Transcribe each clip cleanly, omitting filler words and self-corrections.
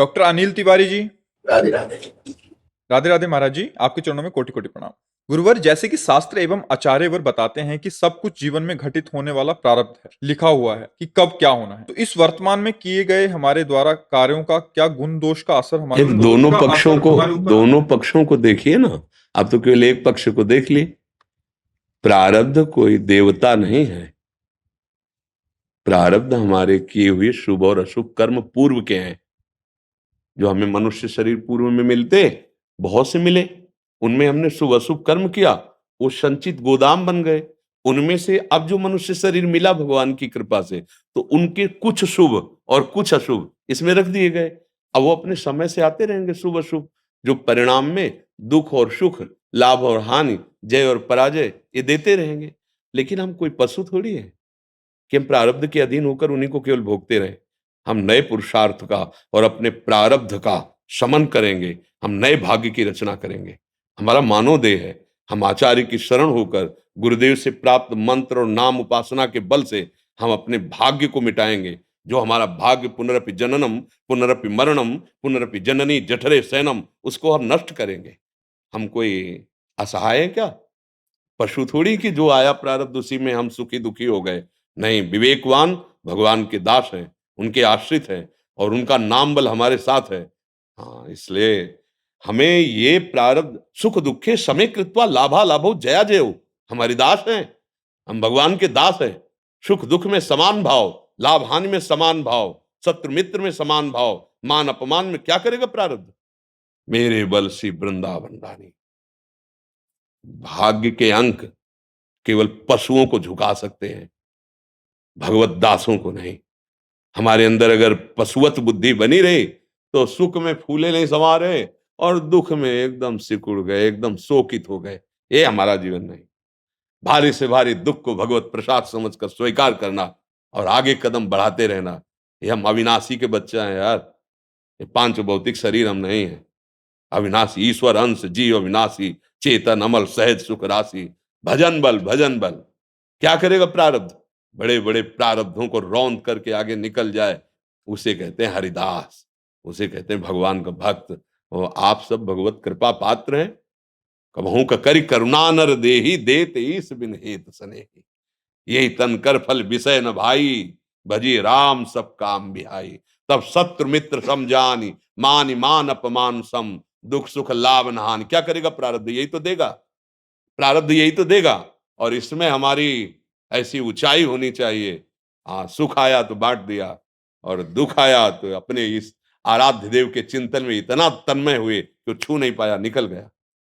Doctor Anil Tiwari ji. Radhe Radhe. Radhe Radhe महाराज जी, आपके चरणों में कोटि कोटि प्रणाम। गुरुवर, जैसे कि शास्त्र एवं आचार्यवर बताते हैं कि सब कुछ जीवन में घटित होने वाला प्रारब्ध है, लिखा हुआ है कि कब क्या होना है। तो इस वर्तमान में किए गए हमारे द्वारा कार्यों का क्या गुण दोष का असर हमारे एक दोनों पक्षों को देखिए ना। आप तो केवल एक पक्ष को देख लिए। प्रारब्ध कोई देवता नहीं है। प्रारब्ध हमारे किए हुए शुभ और अशुभ कर्म पूर्व के हैं, जो हमें मनुष्य शरीर पूर्व में मिलते बहुत से मिले। उनमें हमने शुभ अशुभ कर्म किया, वो संचित गोदाम बन गए। उनमें से अब जो मनुष्य शरीर मिला भगवान की कृपा से, तो उनके कुछ शुभ और कुछ अशुभ इसमें रख दिए गए। अब वो अपने समय से आते रहेंगे शुभ अशुभ, जो परिणाम में दुख और सुख, लाभ और हानि, जय और पराजय ये देते रहेंगे। लेकिन हम कोई पशु थोड़ी है कि हम प्रारब्ध के अधीन होकर उन्हीं को केवल भोगते रहे। हम नए पुरुषार्थ का और अपने प्रारब्ध का शमन करेंगे। हम नए भाग्य की रचना करेंगे। हमारा मानव देह है। हम आचार्य की शरण होकर गुरुदेव से प्राप्त मंत्र और नाम उपासना के बल से हम अपने भाग्य को मिटाएंगे। जो हमारा भाग्य पुनरपि जननम पुनरपि मरणम पुनरपि जननी जठरे सैनम, उसको हम नष्ट करेंगे। हम कोई असहाय है क्या? पशु थोड़ी कि जो आया प्रारब्ध उसी में हम सुखी दुखी हो गए। नहीं, विवेकवान भगवान के दास हैं, उनके आश्रित हैं और उनका नाम बल हमारे साथ है। हाँ, इसलिए हमें ये प्रारब्ध सुख दुखे समय कृत्वा लाभा लाभो जया जयो, हमारी दास हैं। हम भगवान के दास हैं। सुख दुख में समान भाव, लाभ हानि में समान भाव, शत्रु मित्र में समान भाव, मान अपमान में क्या करेगा प्रारब्ध? मेरे बल सी वृंदावन रानी। भाग्य के अंक केवल पशुओं को झुका सकते हैं, भगवत दासों को नहीं। हमारे अंदर अगर पशुवत बुद्धि बनी रही तो सुख में फूले नहीं समा रहे और दुख में एकदम सिकुड़ गए, एकदम शोकित हो गए। ये हमारा जीवन नहीं। भारी से भारी दुख को भगवत प्रसाद समझकर स्वीकार करना और आगे कदम बढ़ाते रहना। ये हम अविनाशी के बच्चे हैं यार। ये पांच भौतिक शरीर हम नहीं है। अविनाशी ईश्वर अंश जीव अविनाशी, चेतन अमल सहज सुख राशि। भजन बल भजन बल। क्या करेगा प्रारब्ध? बड़े बड़े प्रारब्धों को रौंद करके आगे निकल जाए, उसे कहते हैं हरिदास, उसे कहते हैं भगवान का भक्त। और आप सब भगवत कृपा पात्र हैं। कबहू का करी करुणा नर देही देत ईस बिन हेत सनेही। यही तन कर फल विषय न भाई, भजी राम सब काम बिहाई। तब शत्रु मित्र समझानी, मान मान अपमान सम, दुख सुख लाभ न हानि। क्या करेगा प्रारब्ध? यही तो देगा। प्रारब्ध यही तो देगा। और इसमें हमारी ऐसी ऊंचाई होनी चाहिए। हाँ, सुख आया तो बांट दिया और दुख आया तो अपने इस आराध्य देव के चिंतन में इतना तन्मय हुए कि छू नहीं पाया, निकल गया।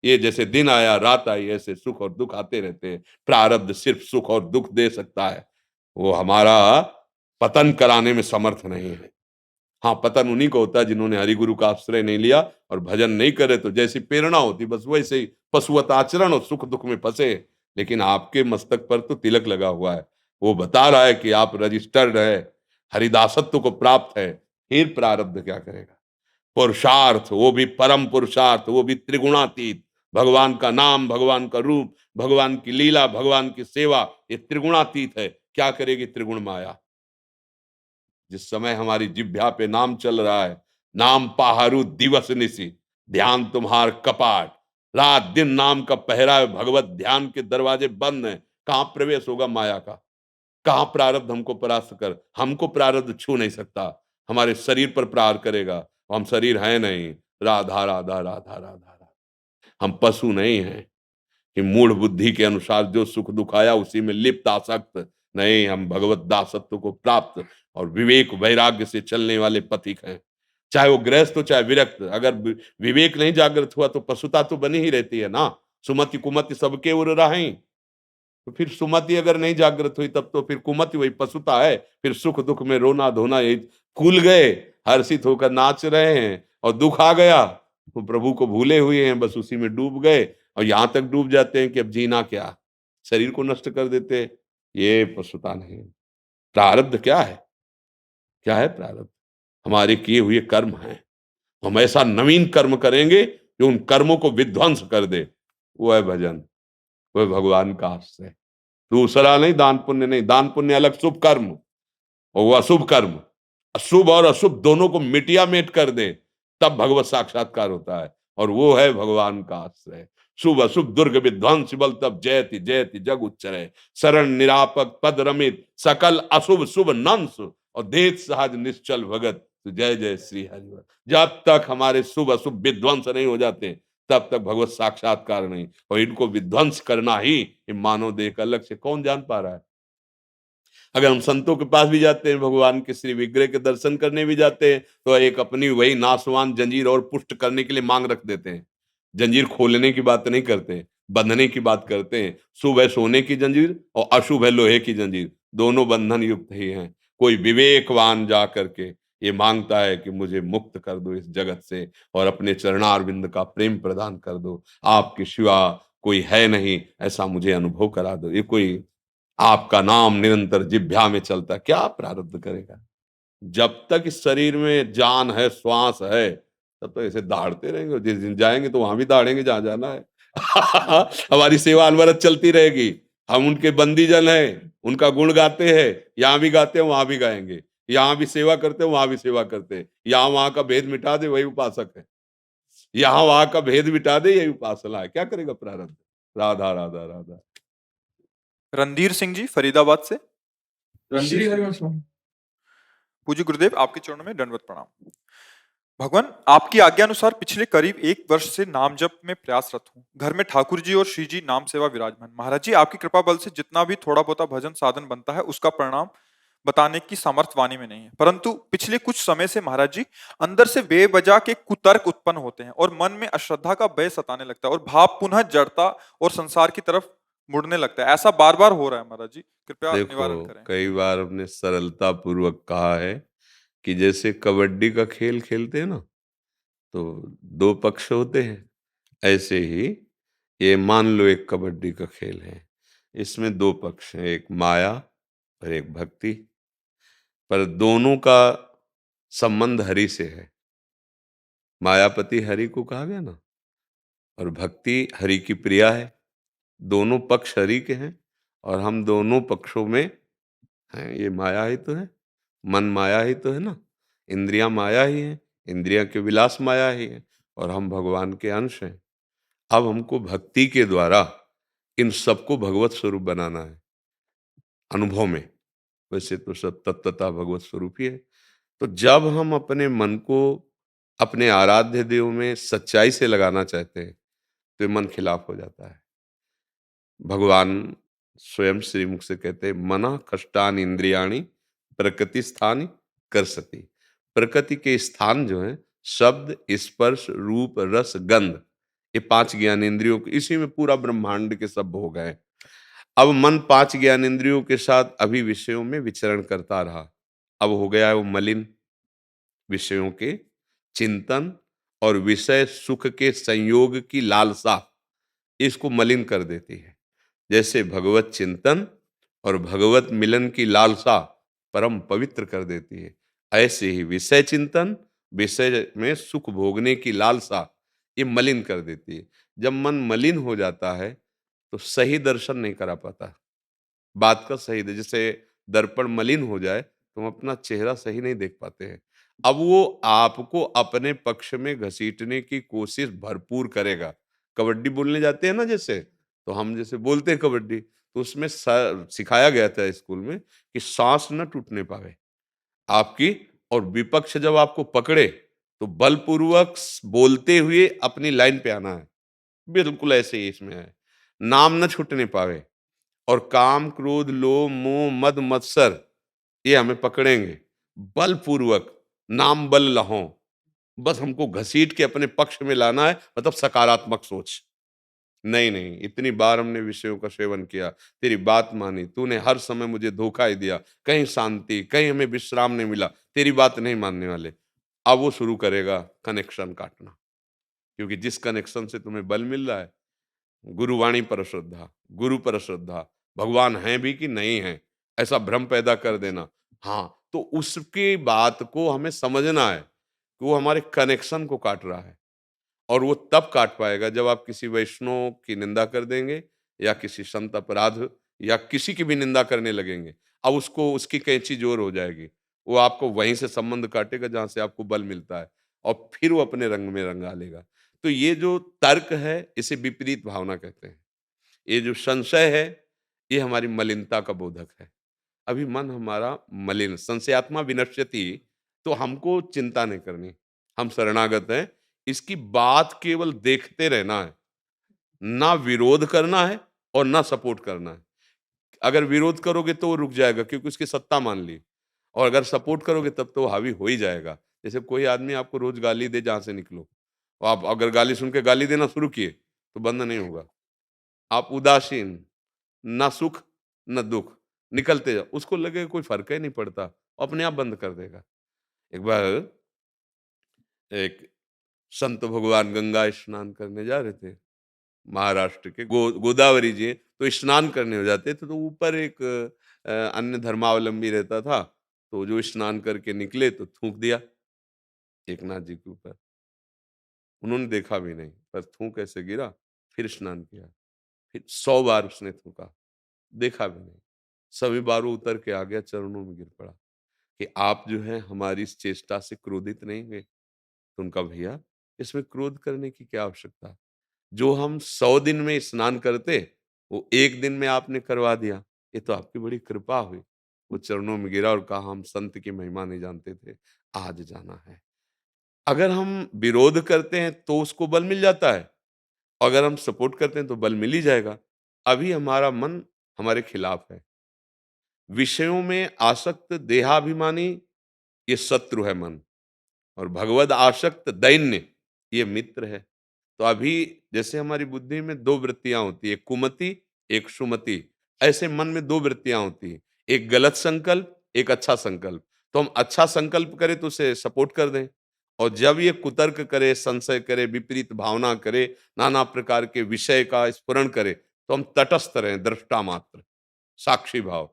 ये जैसे दिन आया रात आई, ऐसे सुख और दुख आते रहते हैं। प्रारब्ध सिर्फ सुख और दुख दे सकता है, वो हमारा पतन कराने में समर्थ नहीं है। हाँ, पतन उन्हीं को होता है जिन्होंने हरिगुरु का आश्रय नहीं लिया और भजन नहीं करे। तो जैसी प्रेरणा होती बस वैसे ही पशुवत आचरण और सुख दुख में फंसे। लेकिन आपके मस्तक पर तो तिलक लगा हुआ है, वो बता रहा है कि आप रजिस्टर्ड है, हरिदासत्व को प्राप्त है। फिर प्रारब्ध क्या करेगा? पुरुषार्थ, वो भी परम पुरुषार्थ, वो भी त्रिगुणातीत। भगवान का नाम, भगवान का रूप, भगवान की लीला, भगवान की सेवा, ये त्रिगुणातीत है। क्या करेगी त्रिगुण माया? जिस समय हमारी जिह्वा पे नाम चल रहा है, नाम पाहरू दिवस निशि, ध्यान तुम्हार कपाट। रात दिन नाम का पहरा है, भगवत ध्यान के दरवाजे बंद हैं। कहां प्रवेश होगा माया का? कहां प्रारब्ध हमको परास्त कर? हमको प्रारब्ध छू नहीं सकता। हमारे शरीर पर प्रहार करेगा। हम शरीर है नहीं। राधा राधा राधा राधा राधा। हम पशु नहीं हैं कि मूढ़ बुद्धि के अनुसार जो सुख दुख आया उसी में लिप्त आसक्त। नहीं, हम भगवत दासत्व को प्राप्त और विवेक वैराग्य से चलने वाले पथिक हैं। चाहे वो गृहस्थ हो चाहे विरक्त। अगर विवेक नहीं जागृत हुआ तो पशुता तो बनी ही रहती है ना। सुमति कुमति सबके उर राहीं। तो फिर सुमति अगर नहीं जागृत हुई तब तो फिर कुमति वही पशुता है। फिर सुख दुख में रोना धोना, यही फूल गए, हर्षित होकर नाच रहे हैं और दुख आ गया तो प्रभु को भूले हुए हैं, बस उसी में डूब गए। और यहां तक डूब जाते हैं कि अब जीना क्या, शरीर को नष्ट कर देते हैं। ये पशुता नहीं। प्रारब्ध क्या है? क्या है प्रारब्ध? हमारे किए हुए कर्म हैं। हम ऐसा नवीन कर्म करेंगे जो उन कर्मों को विध्वंस कर दे। वो है भजन, वो है भगवान का आश्रय। दूसरा नहीं, दान पुण्य नहीं। दान पुण्य अलग, शुभ कर्म और वो अशुभ कर्म। शुभ और अशुभ दोनों को मिटिया मेट कर दे, तब भगवत साक्षात्कार होता है। और वो है भगवान का आश्रय। शुभ अशुभ दुर्ग विध्वंस बल तब जयति जयति जग उच्चरय, शरण निरापक पद रमित सकल अशुभ शुभ नंस, और देत सहज निश्चल भगत, तो जय जय श्री हरिवर। जब तक हमारे शुभ अशुभ विध्वंस नहीं हो जाते, तब तक भगवत साक्षात्कार नहीं। और इनको विध्वंस करना ही मानव देह का लक्ष्य कौन जान पा रहा है? अगर हम संतों के पास भी जाते हैं, भगवान के श्री विग्रह के दर्शन करने भी जाते हैं, तो एक अपनी वही नाशवान जंजीर और पुष्ट करने के लिए मांग रख देते हैं। जंजीर खोलने की बात नहीं करते, बंधने की बात करते हैं। शुभ है सोने की जंजीर और अशुभ है लोहे की जंजीर, दोनों बंधन युक्त ही हैं। कोई विवेकवान जा करके ये मांगता है कि मुझे मुक्त कर दो इस जगत से और अपने चरणारविंद का प्रेम प्रदान कर दो, आपके सिवा कोई है नहीं, ऐसा मुझे अनुभव करा दो। ये कोई आपका नाम निरंतर जिह्वा में चलता, क्या प्रारब्ध करेगा? जब तक इस शरीर में जान है, श्वास है, तब तो ऐसे दहाड़ते रहेंगे, और जिस दिन जाएंगे तो वहां भी दहाड़ेंगे जहां जाना है। हमारी सेवा अनवरत चलती रहेगी। हम उनके बंदी जन हैं, उनका गुण गाते हैं, यहाँ भी गाते हैं वहां भी गाएंगे, यहाँ भी सेवा करते हैं वहां भी सेवा करते हैं। यहाँ वहां का भेद मिटा दे वही उपासक है, यहाँ वहां का भेद मिटा दे यही उपासना है। क्या करेगा प्रारब्ध? राधा राधा राधा। रणधीर सिंह जी फरीदाबाद से। रणधीर हरिवंश। पूज्य गुरुदेव, आपके चरणों में दंडवत प्रणाम। भगवान, आपकी आज्ञा अनुसार पिछले करीब 1 वर्ष से नाम जप में प्रयासरत हूँ। घर में ठाकुर जी और श्री जी नाम सेवा विराजमान। महाराज जी, आपकी कृपा बल से जितना भी थोड़ा बहुत भजन साधन बनता है, उसका परिणाम बताने की सामर्थ्य वाणी में नहीं है। परंतु पिछले कुछ समय से महाराज जी, अंदर से बेवजह के कुतर्क उत्पन्न होते हैं और मन में अश्रद्धा का भय सताने लगता है और भाव पुनः जड़ता और संसार की तरफ मुड़ने लगता है। ऐसा बार बार हो रहा है महाराज जी, कृपया निवारण देखो, करें। कई बार हमने सरलता पूर्वक कहा है कि जैसे कबड्डी का खेल खेलते हैं ना, तो दो पक्ष होते हैं, ऐसे ही ये मान लो एक कबड्डी का खेल है। इसमें दो पक्ष हैं, एक माया और एक भक्ति, पर दोनों का संबंध हरि से है। मायापति हरि को कहा गया ना, और भक्ति हरि की प्रिया है। दोनों पक्ष हरि के हैं और हम दोनों पक्षों में हैं। ये माया ही तो है, मन माया ही तो है ना, इंद्रियां माया ही है, इंद्रियां के विलास माया ही है, और हम भगवान के अंश हैं। अब हमको भक्ति के द्वारा इन सबको भगवत स्वरूप बनाना है अनुभव में। वैसे तो सब तत्वतः भगवत स्वरूप ही है। तो जब हम अपने मन को अपने आराध्य देव में सच्चाई से लगाना चाहते हैं, तो ये मन खिलाफ हो जाता है। भगवान स्वयं श्रीमुख से कहते हैं, मना कष्टान इंद्रियाणी प्रकृति स्थान कर सती। प्रकृति के स्थान जो है, शब्द स्पर्श रूप रस गंध, ये 5 ज्ञानेंद्रियों के, इसी में पूरा ब्रह्मांड के सब हो गए। अब मन 5 ज्ञानेंद्रियों के साथ अभी विषयों में विचरण करता रहा, अब हो गया है वो मलिन। विषयों के चिंतन और विषय सुख के संयोग की लालसा इसको मलिन कर देती है। जैसे भगवत चिंतन और भगवत मिलन की लालसा परम पवित्र कर देती है, ऐसे ही विषय चिंतन, विषय में सुख भोगने की लालसा ये मलिन कर देती है। जब मन मलिन हो जाता है तो सही दर्शन नहीं करा पाता। बात का सही है, जैसे दर्पण मलिन हो जाए तो हम अपना चेहरा सही नहीं देख पाते हैं। अब वो आपको अपने पक्ष में घसीटने की कोशिश भरपूर करेगा। कबड्डी बोलने जाते हैं ना, जैसे तो हम जैसे बोलते हैं कबड्डी, तो उसमें सिखाया गया था स्कूल में कि सांस न टूटने पावे आपकी, और विपक्ष जब आपको पकड़े तो बलपूर्वक बोलते हुए अपनी लाइन पे आना है। बिल्कुल ऐसे ही इसमें है, नाम न छूटने पावे, और काम क्रोध लोभ मोह मद मत्सर ये हमें पकड़ेंगे बलपूर्वक, नाम बल लहो, बस हमको घसीट के अपने पक्ष में लाना है, मतलब सकारात्मक सोच। नहीं नहीं, इतनी बार हमने विषयों का सेवन किया, तेरी बात मानी, तूने हर समय मुझे धोखा ही दिया, कहीं शांति कहीं हमें विश्राम नहीं मिला, तेरी बात नहीं मानने वाले। अब वो शुरू करेगा कनेक्शन काटना, क्योंकि जिस कनेक्शन से तुम्हें बल मिल रहा है, गुरुवाणी पर श्रद्धा, गुरु पर श्रद्धा, भगवान हैं भी कि नहीं है, ऐसा भ्रम पैदा कर देना। हाँ, तो उसकी बात को हमें समझना है कि वो हमारे कनेक्शन को काट रहा है, और वो तब काट पाएगा जब आप किसी वैष्णव की निंदा कर देंगे या किसी संत अपराध या किसी की भी निंदा करने लगेंगे। अब उसको उसकी कैंची जोर हो जाएगी, वो आपको वहीं से संबंध काटेगा जहां से आपको बल मिलता है, और फिर वो अपने रंग में रंगा लेगा। तो ये जो तर्क है, इसे विपरीत भावना कहते हैं। ये जो संशय है, ये हमारी मलिनता का बोधक है। अभी मन हमारा मलिन, संशयात्मा विनश्यति, तो हमको चिंता नहीं करनी, हम शरणागत हैं। इसकी बात केवल देखते रहना है, ना विरोध करना है और ना सपोर्ट करना है। अगर विरोध करोगे तो वो रुक जाएगा, क्योंकि उसकी सत्ता मान ली, और अगर सपोर्ट करोगे तब तो वो हावी हो ही जाएगा। जैसे कोई आदमी आपको रोज गाली दे जहाँ से निकलो, और आप अगर गाली सुन के गाली देना शुरू किए तो बंद नहीं होगा। आप उदासीन, ना सुख ना दुख, निकलते जाओ, उसको लगेगा कोई फर्क ही नहीं पड़ता, अपने आप बंद कर देगा। एक बार एक संत भगवान गंगा स्नान करने जा रहे थे, महाराष्ट्र के गोदावरी जी हैं, तो स्नान करने हो जाते थे, तो ऊपर एक अन्य धर्मावलंबी रहता था, तो जो स्नान करके निकले तो थूक दिया एकनाथ जी के ऊपर। उन्होंने देखा भी नहीं, पर थूक ऐसे गिरा, फिर स्नान किया, फिर 100 बार उसने थूका, देखा भी नहीं। सभी बार वो उतर के आ गया, चरणों में गिर पड़ा कि आप जो है हमारी इस चेष्टा से क्रोधित नहीं हुए। तो उनका भैया, इसमें क्रोध करने की क्या आवश्यकता? जो हम 100 दिन में स्नान करते, वो 1 दिन में आपने करवा दिया। ये तो आपकी बड़ी कृपा हुई। वो चरणों में गिरा और कहा, हम संत की महिमा नहीं जानते थे, आज जाना है। अगर हम विरोध करते हैं तो उसको बल मिल जाता है, अगर हम सपोर्ट करते हैं तो बल मिल ही जाएगा। अभी हमारा मन हमारे खिलाफ है। विषयों में आसक्त देहाभिमानी, ये शत्रु है मन, और भगवद आसक्त दैन्य, ये मित्र है। तो अभी जैसे हमारी बुद्धि में 2 वृत्तियां होती है, एक कुमति, एक सुमति। ऐसे मन में 2 वृत्तियां होती है, एक गलत संकल्प, एक अच्छा संकल्प। तो हम अच्छा संकल्प करें तो उसे सपोर्ट कर दें, और जब ये कुतर्क करे, संशय करे, विपरीत भावना करे, नाना प्रकार के विषय का स्फुरण करे, तो हम तटस्थ रहें, दृष्टा मात्र, साक्षी भाव,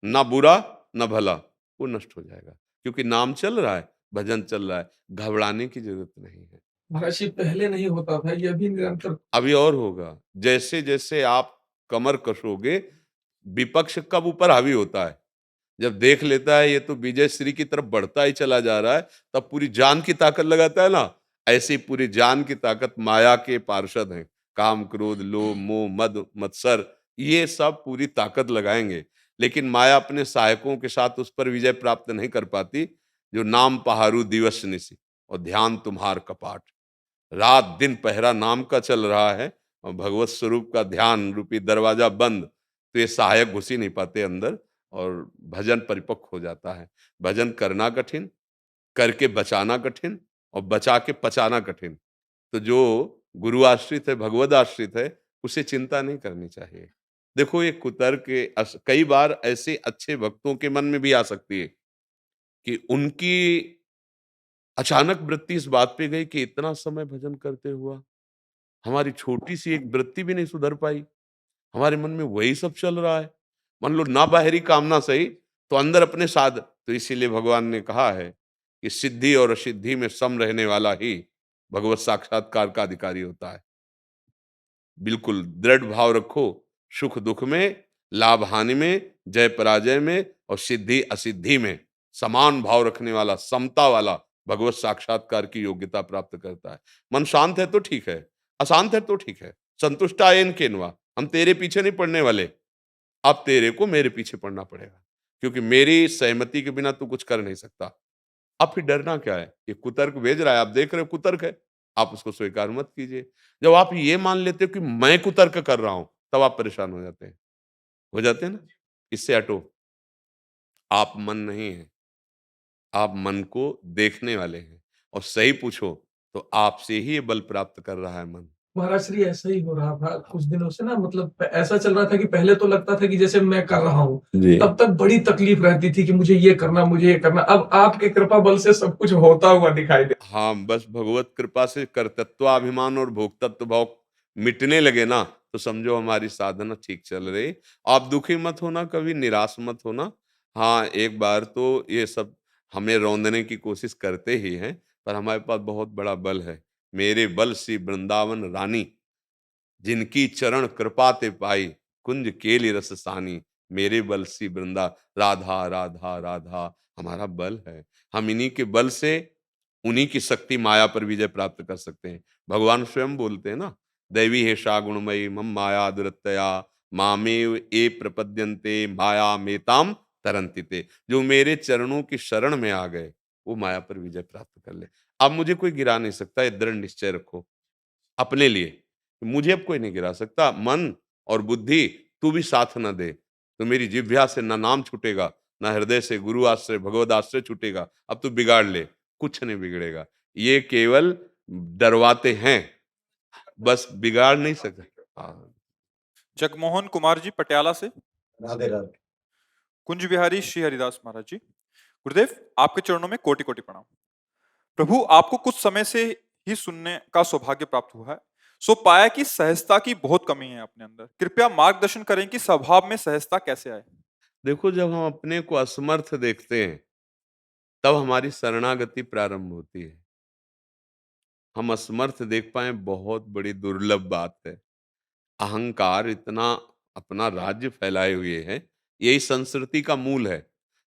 ना बुरा ना भला, वो नष्ट हो जाएगा। क्योंकि नाम चल रहा है, भजन चल रहा है, घबराने की जरूरत नहीं है। महाराज जी पहले नहीं होता था, ये अभी निरंतर। अभी और होगा। जैसे जैसे आप कमर कसोगे, विपक्ष कब ऊपर हावी होता है, जब देख लेता है ये तो विजय श्री की तरफ बढ़ता ही चला जा रहा है, तब पूरी जान की ताकत लगाता है ना। ऐसी पूरी जान की ताकत माया के पार्षद हैं, काम क्रोध लोभ मोह मद मत्सर, ये सब पूरी ताकत लगाएंगे, लेकिन माया अपने सहायकों के साथ उस पर विजय प्राप्त नहीं कर पाती। जो नाम पहारू दिवस निशि, और ध्यान तुम्हार कपाट, रात दिन पहरा नाम का चल रहा है, और भगवत स्वरूप का ध्यान रूपी दरवाजा बंद, तो ये सहायक घुस ही नहीं पाते अंदर, और भजन परिपक्व हो जाता है। भजन करना कठिन, करके बचाना कठिन, और बचा के पचाना कठिन। तो जो गुरु आश्रित है, भगवद आश्रित है, उसे चिंता नहीं करनी चाहिए। देखो ये कुतर्क कई बार ऐसे अच्छे भक्तों के मन में भी आ सकती है कि उनकी अचानक वृत्ति इस बात पे गई कि इतना समय भजन करते हुआ हमारी छोटी सी एक वृत्ति भी नहीं सुधर पाई, हमारे मन में वही सब चल रहा है। मान लो ना बाहरी कामना सही, तो अंदर अपने साध। तो इसीलिए भगवान ने कहा है कि सिद्धि और असिद्धि में सम रहने वाला ही भगवत साक्षात्कार का अधिकारी होता है। बिल्कुल दृढ़ भाव रखो, सुख दुख में, लाभ हानि में, जय पराजय में और सिद्धि असिद्धि में समान भाव रखने वाला, समता वाला भगवत साक्षात्कार की योग्यता प्राप्त करता है। मन शांत है तो ठीक है, अशांत है तो ठीक है। संतुष्टायन केनवा, हम तेरे पीछे नहीं पड़ने वाले, अब तेरे को मेरे पीछे पड़ना पड़ेगा, क्योंकि मेरी सहमति के बिना तू कुछ कर नहीं सकता। अब फिर डरना क्या है? ये कुतर्क भेज रहा है, आप देख रहे हो कुतर्क है, आप उसको स्वीकार मत कीजिए। जब आप ये मान लेते हो कि मैं कुतर्क कर रहा हूं, तब आप परेशान हो जाते हैं ना। इससे हटो, आप मन नहीं है, आप मन को देखने वाले हैं, और सही पूछो तो आपसे ही ये बल प्राप्त कर रहा है मन। महाराज श्री ऐसा ही हो रहा था कुछ दिनों से ना, मतलब ऐसा चल रहा था कि पहले तो लगता था कि जैसे मैं कर रहा हूँ, जी। तब तक बड़ी तकलीफ रहती थी कि मुझे ये करना, मुझे ये करना। अब आपके कृपा बल से सब कुछ होता हुआ दिखाई दे। हाँ, बस भगवत कृपा से कर्तृत्वाभिमान और भोक्तत्व भाव मिटने लगे ना, तो समझो हमारी साधना ठीक चल रही। आप दुखी मत होना, कभी निराश मत होना। हाँ, एक बार तो ये सब हमें रौंदने की कोशिश करते ही हैं, पर हमारे पास बहुत बड़ा बल है। मेरे बल सी वृंदावन रानी, जिनकी चरण कृपा ते पाई, कुंज केली रस सानी। मेरे बल सी वृंदा, राधा राधा राधा हमारा बल है। हम इन्हीं के बल से उन्हीं की शक्ति माया पर विजय प्राप्त कर सकते हैं। भगवान स्वयं बोलते हैं ना, दैवी हेषा गुणमयी मम माया दुरत्यया मामेव ये प्रपद्यन्ते माया मेताम तरन्ति ते। जो मेरे चरणों की शरण में आ गए वो माया पर विजय प्राप्त कर ले। अब मुझे कोई गिरा नहीं सकता, ये दृढ़ निश्चय रखो अपने लिए। मुझे अब कोई नहीं गिरा सकता। मन और बुद्धि तू भी साथ न दे तो मेरी जिह्वा से ना नाम छूटेगा, ना हृदय से गुरु आश्रय भगवद आश्रय छूटेगा। अब तू बिगाड़ ले, कुछ नहीं बिगड़ेगा। ये केवल डरवाते हैं, बस बिगाड़ नहीं सकते। हाँ। जगमोहन कुमार जी पटियाला से। राधे राधे। कुंज बिहारी श्री हरिदास महाराज जी। गुरुदेव आपके चरणों में कोटि कोटि प्रणाम। प्रभु आपको कुछ समय से ही सुनने का सौभाग्य प्राप्त हुआ है, सो पाया कि सहजता की बहुत कमी है अपने अंदर। कृपया मार्गदर्शन करें कि स्वभाव में सहजता कैसे आए। देखो, जब हम अपने को असमर्थ देखते हैं तब हमारी शरणागति प्रारंभ होती है। हम असमर्थ देख पाए बहुत बड़ी दुर्लभ बात है। अहंकार इतना अपना राज्य फैलाए हुए है, यही संस्कृति का मूल है।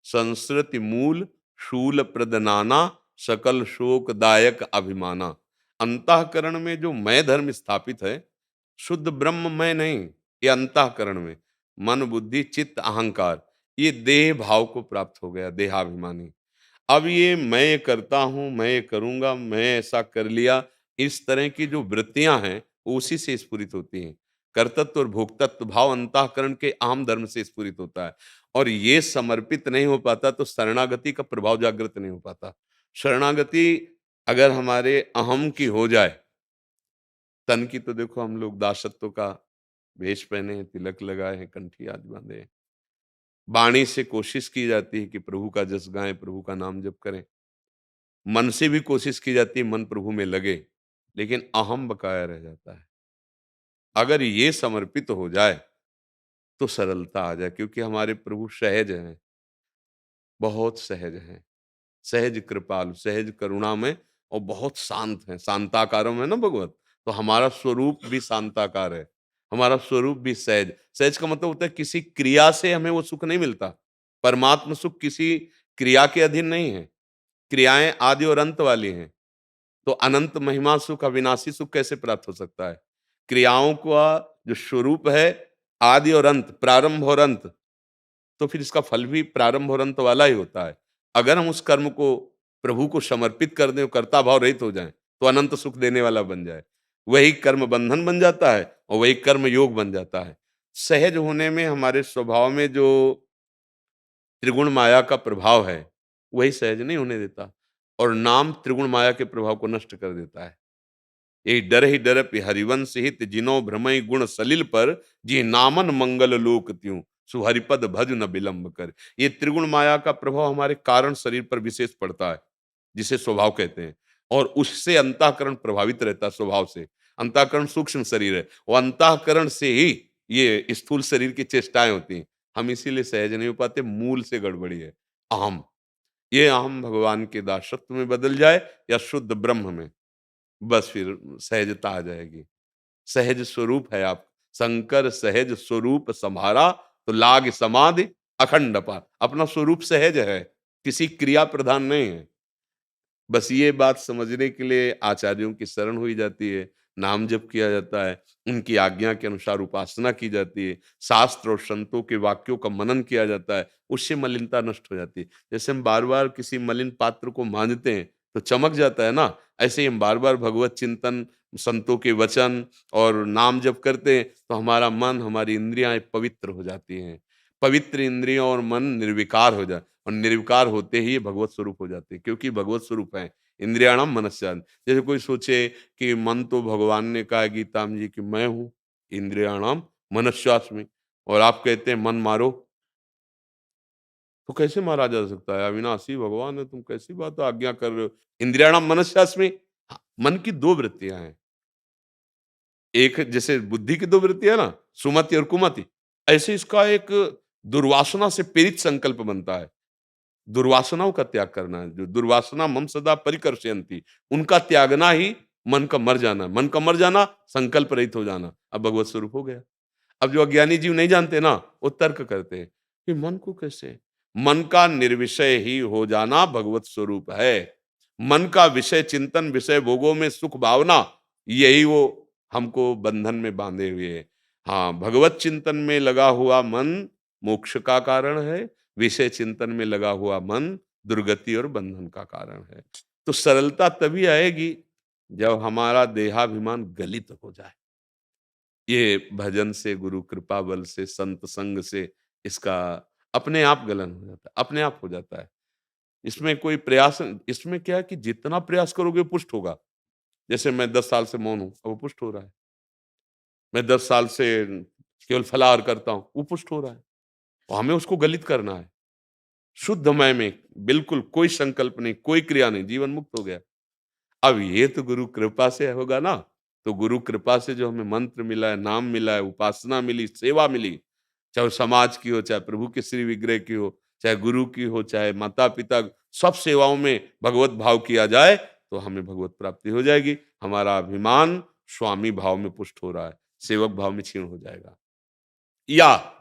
संस्कृति मूल शूल प्रदनाना सकल शोकदायक अभिमाना। अंतःकरण में जो मैं धर्म स्थापित है, शुद्ध ब्रह्म मैं नहीं, ये अंतःकरण में मन बुद्धि चित्त अहंकार, ये देह भाव को प्राप्त हो गया, देहाभिमानी। अब ये मैं ये करता हूं, मैं ये करूंगा, मैं ऐसा कर लिया, इस तरह की जो वृत्तियां हैं वो उसी से स्फुरित होती हैं। कर्तत्व और भोक्तत्व भाव अंतःकरण के आम धर्म से स्फुरित होता है, और ये समर्पित नहीं हो पाता तो शरणागति का प्रभाव जागृत नहीं हो पाता। शरणागति अगर हमारे अहम की हो जाए, तन की तो देखो हम लोग दासत्व का वेश पहने हैं, तिलक लगाए हैं, कंठी आदि बांधे हैं। वाणी से कोशिश की जाती है कि प्रभु का जस गाएं, प्रभु का नाम जप करें। मन से भी कोशिश की जाती है मन प्रभु में लगे, लेकिन अहम बकाया रह जाता है। अगर ये समर्पित हो जाए तो सरलता आ जाए, क्योंकि हमारे प्रभु सहज हैं, बहुत सहज हैं, सहज कृपालु, सहज करुणामय और बहुत शांत हैं। शांताकारम है ना भगवत, तो हमारा स्वरूप भी शांताकार है, हमारा स्वरूप भी सहज। सहज का मतलब होता है किसी क्रिया से हमें वो सुख नहीं मिलता। परमात्म सुख किसी क्रिया के अधीन नहीं है, क्रियाएं आदि और अंत वाली हैं। तो अनंत महिमा सुख अविनाशी सुख कैसे प्राप्त हो सकता है? क्रियाओं का जो स्वरूप है आदि और अंत, प्रारंभ और अंत, तो फिर इसका फल भी प्रारंभ और अंत वाला ही होता है। अगर हम उस कर्म को प्रभु को समर्पित कर दें, कर्ता भाव रहित हो जाएं, तो अनंत सुख देने वाला बन जाए। वही कर्म बंधन बन जाता है और वही कर्म योग बन जाता है। सहज होने में हमारे स्वभाव में जो त्रिगुण माया का प्रभाव है वही सहज नहीं होने देता, और नाम त्रिगुण माया के प्रभाव को नष्ट कर देता है। यही डर ही डर हरिवंश हित जिनो भ्रमई गुण सलिल पर, जी नामन मंगल लोक त्यों सुहरिपद भज न विलंब कर। ये त्रिगुण माया का प्रभाव हमारे कारण शरीर पर विशेष पड़ता है, जिसे स्वभाव कहते हैं, और उससे अंतःकरण प्रभावित रहता है। स्वभाव से अंतःकरण सूक्ष्म शरीर है, वो अंतःकरण से ही ये स्थूल शरीर की चेष्टाएं होती हैं। हम इसीलिए सहज नहीं हो पाते, मूल से गड़बड़ी है। अहम, ये अहम भगवान के दासत्व में बदल जाए या शुद्ध ब्रह्म में, बस फिर सहजता आ जाएगी। सहज स्वरूप है आप, शंकर सहज स्वरूप संभारा, तो लाग समाधि अखंड अपार। अपना स्वरूप सहज है, किसी क्रिया प्रधान नहीं है। बस ये बात समझने के लिए आचार्यों की शरण हुई जाती है, नाम जप किया जाता है, उनकी आज्ञा के अनुसार उपासना की जाती है, शास्त्र और संतों के वाक्यों का मनन किया जाता है, उससे मलिनता नष्ट हो जाती है। जैसे हम बार बार किसी मलिन पात्र को मांजते हैं तो चमक जाता है ना, ऐसे ही हम बार बार भगवत चिंतन, संतों के वचन और नाम जप करते हैं तो हमारा मन, हमारी इंद्रियां पवित्र हो जाती हैं। पवित्र इंद्रियों और मन निर्विकार हो जाए, और निर्विकार होते ही ये भगवत स्वरूप हो जाते हैं, क्योंकि भगवत स्वरूप है। इंद्रियाणाम मनस्यान, जैसे कोई सोचे कि मन तो भगवान ने कहा है गीता में जी कि मैं हूं इंद्रियाणाम मनस्यास्मि, और आप कहते हैं मन मारो, तो कैसे मारा जा सकता है? अविनाशी भगवान है, तुम कैसी बात आज्ञा कर रहे हो? इंद्रियाणाम मनस्यास्मि। हाँ, मन की दो वृत्तियां हैं, एक जैसे बुद्धि की दो वृत्तियां ना, सुमति और कुमति, ऐसे इसका एक दुर्वासना से पीड़ित संकल्प बनता है। दुर्वासनाओं का त्याग करना है। जो दुर्वासना मम सदा परिकर्षयन्ति, उनका त्यागना ही मन का मर जाना। मन का मर जाना, संकल्प रहित हो जाना, अब भगवत स्वरूप हो गया। अब जो अज्ञानी जीव नहीं जानते ना, वो तर्क करते हैं कि मन को कैसे, मन का निर्विषय ही हो जाना भगवत स्वरूप है। मन का विषय चिंतन, विषय भोगों में सुख भावना, यही वो हमको बंधन में बांधे हुए है। हाँ, भगवत चिंतन में लगा हुआ मन मोक्ष का कारण है, विषय चिंतन में लगा हुआ मन दुर्गति और बंधन का कारण है। तो सरलता तभी आएगी जब हमारा देहाभिमान गलित हो जाए। ये भजन से, गुरु कृपा बल से, संत संग से इसका अपने आप गलन हो जाता है, अपने आप हो जाता है। इसमें कोई प्रयास, इसमें क्या है कि जितना प्रयास करोगे पुष्ट होगा। जैसे मैं 10 साल से मौन हूँ, अब वो पुष्ट हो रहा है। मैं 10 साल से केवल फलाहार करता हूँ, वो पुष्ट हो रहा है। और हमें उसको गलित करना है। शुद्धमय में बिल्कुल कोई संकल्प नहीं, कोई क्रिया नहीं, जीवन मुक्त हो गया। अब ये तो गुरु कृपा से होगा ना, तो गुरु कृपा से जो हमें मंत्र मिला है, नाम मिला है, उपासना मिली, सेवा मिली, चाहे वो समाज की हो, चाहे प्रभु के श्री विग्रह की हो, चाहे गुरु की हो, चाहे माता-पिता, सब सेवाओं में भगवत भाव किया जाए, तो हमें भगवत प्राप्ति हो जाएगी। हमारा अभिमान स्वामी भाव में पुष्ट हो रहा है, सेवक भाव में क्षीण हो जाएगा। या